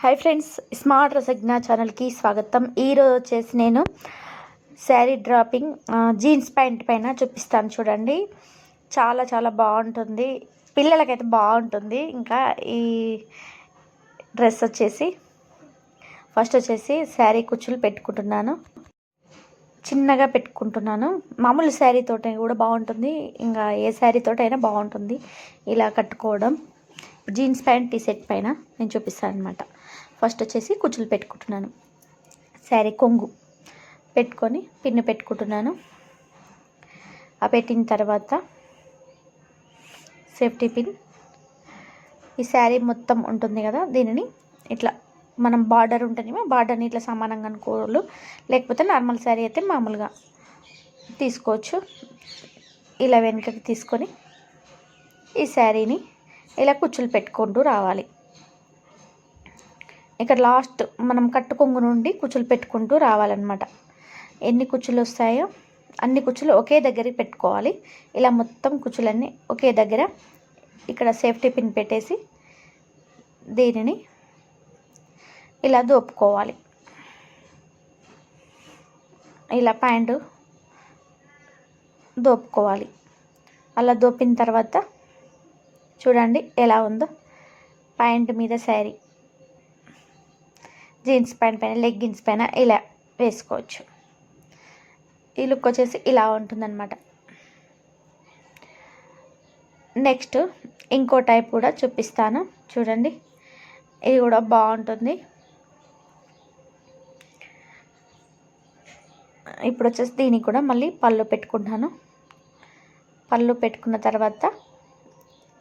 Hi friends, smart రసజ్ఞ ఛానల్కి స్వాగతం. ఈరోజు వచ్చేసి నేను శారీ డ్రాపింగ్ జీన్స్ ప్యాంట్ పైన చూపిస్తాను. చూడండి, చాలా చాలా బాగుంటుంది, పిల్లలకైతే బాగుంటుంది. ఇంకా ఈ డ్రెస్ వచ్చేసి ఫస్ట్ వచ్చేసి శారీ కుచ్చులు పెట్టుకుంటున్నాను, చిన్నగా పెట్టుకుంటున్నాను. మామూలు శారీతోటి కూడా బాగుంటుంది, ఇంకా ఏ శారీతోటైనా బాగుంటుంది ఇలా కట్టుకోవడం. జీన్స్ ప్యాంట్ టీ సెట్ పైన నేను చూపిస్తాను అనమాట. ఫస్ట్ వచ్చేసి కుచ్చులు పెట్టుకుంటున్నాను, శారీ కొంగు పెట్టుకొని పిన్ను పెట్టుకుంటున్నాను. ఆ పెట్టిన తర్వాత సేఫ్టీ పిన్, ఈ శారీ మొత్తం ఉంటుంది కదా, దీనిని ఇట్లా మనం బార్డర్ ఉంటేనేమో బార్డర్ని ఇట్లా సమానంగా అనుకోవాలి, లేకపోతే నార్మల్ శారీ అయితే మామూలుగా తీసుకోవచ్చు. ఇలా వెనుకకి తీసుకొని ఈ శారీని ఇలా కుచ్చులు పెట్టుకుంటూ రావాలి. ఇక్కడ లాస్ట్ మనం కట్టు కొంగు నుండి కుచ్చులు పెట్టుకుంటూ రావాలన్నమాట. ఎన్ని కుచ్చులు వస్తాయో అన్ని కుచ్చులు ఒకే దగ్గరికి పెట్టుకోవాలి. ఇలా మొత్తం కుచ్చులన్నీ ఒకే దగ్గర ఇక్కడ సేఫ్టీ పిన్ పెట్టేసి దీనిని ఇలా దోపుకోవాలి. ఇలా ప్యాంటు దోపుకోవాలి. అలా దోపిన తర్వాత చూడండి ఎలా ఉందో. ప్యాంట్ మీద శారీ, జీన్స్ ప్యాంట్ పైన, లెగ్గిన్స్ పైన ఇలా వేసుకోవచ్చు. ఈ లుక్ వచ్చేసి ఇలా ఉంటుందన్నమాట. నెక్స్ట్ ఇంకో టైప్ కూడా చూపిస్తాను, చూడండి. ఇది కూడా బాగుంటుంది. ఇప్పుడు వచ్చేసి దీనికి కూడా మళ్ళీ పళ్ళు పెట్టుకుంటాను. పళ్ళు పెట్టుకున్న తర్వాత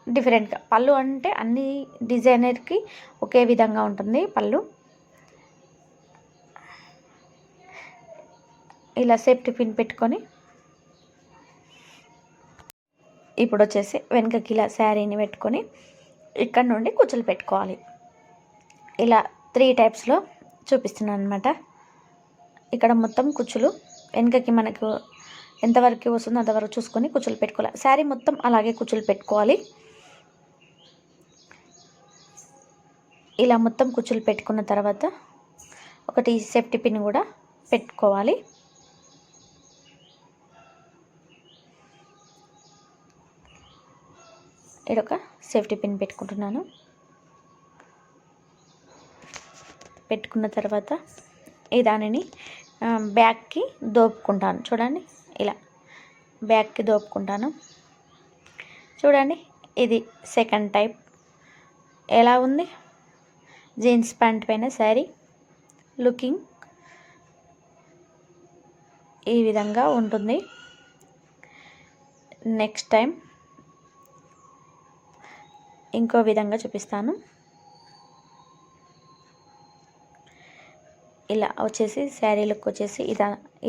డిఫరెంట్గా, పళ్ళు అంటే అన్ని డిజైనర్కి ఒకే విధంగా ఉంటుంది పళ్ళు. ఇలా సేఫ్టీ పిన్ పెట్టుకొని ఇప్పుడు వచ్చేసి వెనకకి ఇలా శారీని పెట్టుకొని ఇక్కడ నుండి కుచ్చులు పెట్టుకోవాలి. ఇలా 3 టైప్స్లో చూపిస్తున్నాను అనమాట. ఇక్కడ మొత్తం కుచ్చులు వెనకకి మనకు ఎంతవరకు వస్తుందో అంతవరకు చూసుకొని కుచ్చులు పెట్టుకోవాలి. శారీ మొత్తం అలాగే కుచ్చులు పెట్టుకోవాలి. ఇలా మొత్తం కుచ్చులు పెట్టుకున్న తర్వాత ఒకటి సేఫ్టీ పిన్ కూడా పెట్టుకోవాలి. ఇదొక సేఫ్టీ పిన్ పెట్టుకుంటున్నాను. పెట్టుకున్న తర్వాత ఈ దానిని బ్యాక్కి దోపుకుంటాను. చూడండి, ఇలా బ్యాక్కి దోపుకుంటాను. చూడండి, ఇది సెకండ్ టైప్. ఎలా ఉంది? జీన్స్ ప్యాంట్ పైన శారీ లుకింగ్ ఈ విధంగా ఉంటుంది. నెక్స్ట్ టైం ఇంకో విధంగా చూపిస్తాను. ఇలా వచ్చేసి శారీ లుక్ వచ్చేసి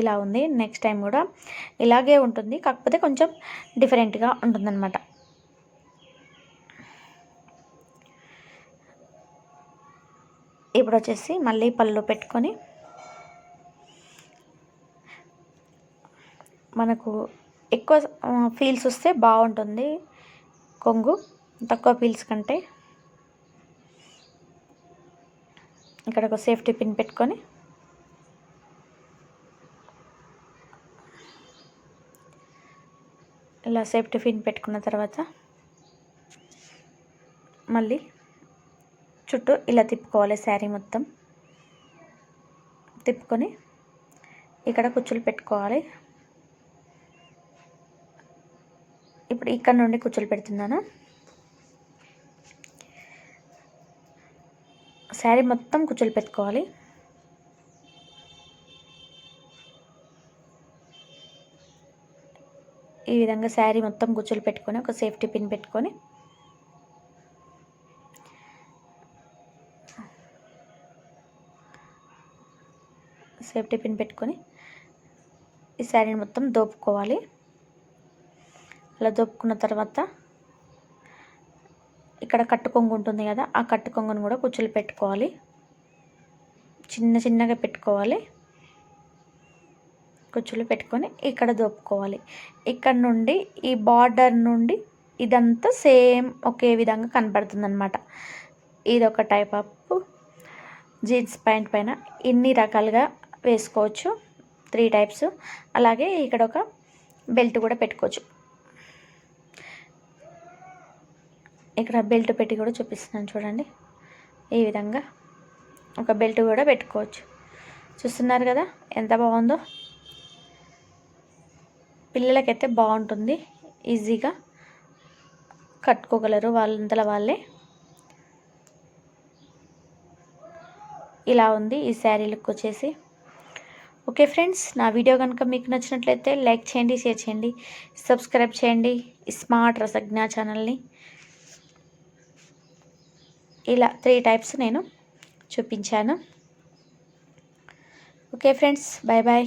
ఇలా ఉంది. నెక్స్ట్ టైం కూడా ఇలాగే ఉంటుంది, కాకపోతే కొంచెం డిఫరెంట్గా ఉంటుందన్నమాట. ఇప్పుడు వచ్చేసి మళ్ళీ పళ్ళు పెట్టుకొని మనకు ఎక్కువ ఫీల్స్ వస్తే బాగుంటుంది కొంగు, తక్కువ ఫీల్స్ కంటే ఇక్కడ ఒక సేఫ్టీ పిన్ పెట్టుకొని ఇలా సేఫ్టీ పిన్ పెట్టుకున్న తర్వాత మళ్ళీ చుట్టూ ఇలా తిప్పుకోవాలి. శారీ మొత్తం తిప్పుకొని ఇక్కడ కుచ్చులు పెట్టుకోవాలి. ఇప్పుడు ఇక్కడ నుండి కుచ్చులు పెడుతున్నాను. శారీ మొత్తం కుచ్చులు పెట్టుకోవాలి. ఈ విధంగా శారీ మొత్తం కుచ్చులు పెట్టుకొని ఒక సేఫ్టీ పిన్ పెట్టుకొని ఈ శారీని మొత్తం దోపుకోవాలి. అలా దోపుకున్న తర్వాత ఇక్కడ కట్టు కొంగు ఉంటుంది కదా, ఆ కట్టు కొంగును కూడా కుచ్చులు పెట్టుకోవాలి. చిన్న చిన్నగా పెట్టుకోవాలి. కుచ్చులు పెట్టుకొని ఇక్కడ దోపుకోవాలి. ఇక్కడ నుండి ఈ బార్డర్ నుండి ఇదంతా సేమ్ ఒకే విధంగా కనపడుతుంది అన్నమాట. ఇది ఒక టైప్ ఆఫ్ జీన్స్ ప్యాంట్ పైన ఇన్ని రకాలుగా వేసుకోవచ్చు, 3 టైప్స్. అలాగే ఇక్కడ ఒక బెల్ట్ కూడా పెట్టుకోవచ్చు. ఇక్కడ బెల్ట్ పెట్టి కూడా చూపిస్తున్నాను చూడండి. ఈ విధంగా ఒక బెల్ట్ కూడా పెట్టుకోవచ్చు. చూస్తున్నారు కదా ఎంత బాగుందో. పిల్లలకైతే బాగుంటుంది, ఈజీగా కట్టుకోగలరు వాళ్ళంతలా వాళ్ళే. ఇలా ఉంది ఈ శారీ లుక్ వచ్చేసి. ఓకే ఫ్రెండ్స్, నా వీడియో కనుక మీకు నచ్చినట్లయితే లైక్ చేయండి, షేర్ చేయండి, సబ్స్క్రైబ్ చేయండి స్మార్ట్ రసజ్ఞ ఛానల్ని. ఇలా 3 టైప్స్ నేను చూపించాను. Okay friends, bye bye.